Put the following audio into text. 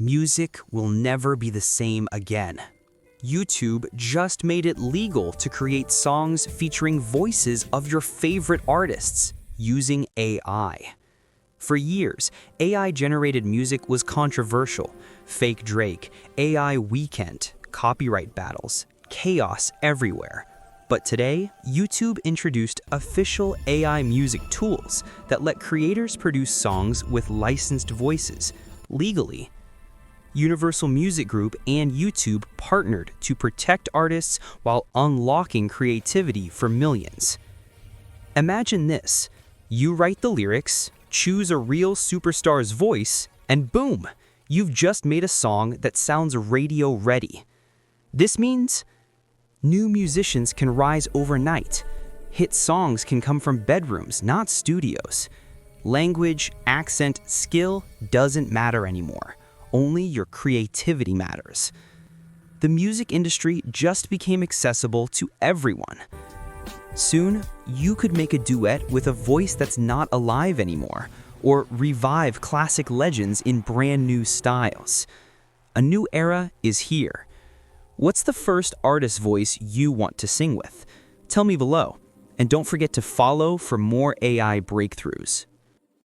Music will never be the same again. YouTube just made it legal to create songs featuring voices of your favorite artists using AI. For years, AI-generated music was controversial. Fake Drake, AI Weekend, copyright battles, chaos everywhere. But today, YouTube introduced official AI music tools that let creators produce songs with licensed voices, legally. Universal Music Group and YouTube partnered to protect artists while unlocking creativity for millions. Imagine this. You write the lyrics, choose a real superstar's voice, and boom, you've just made a song that sounds radio-ready. This means new musicians can rise overnight. Hit songs can come from bedrooms, not studios. Language, accent, skill doesn't matter anymore. Only your creativity matters. The music industry just became accessible to everyone. Soon, you could make a duet with a voice that's not alive anymore, or revive classic legends in brand new styles. A new era is here. What's the first artist voice you want to sing with? Tell me below, and don't forget to follow for more AI breakthroughs.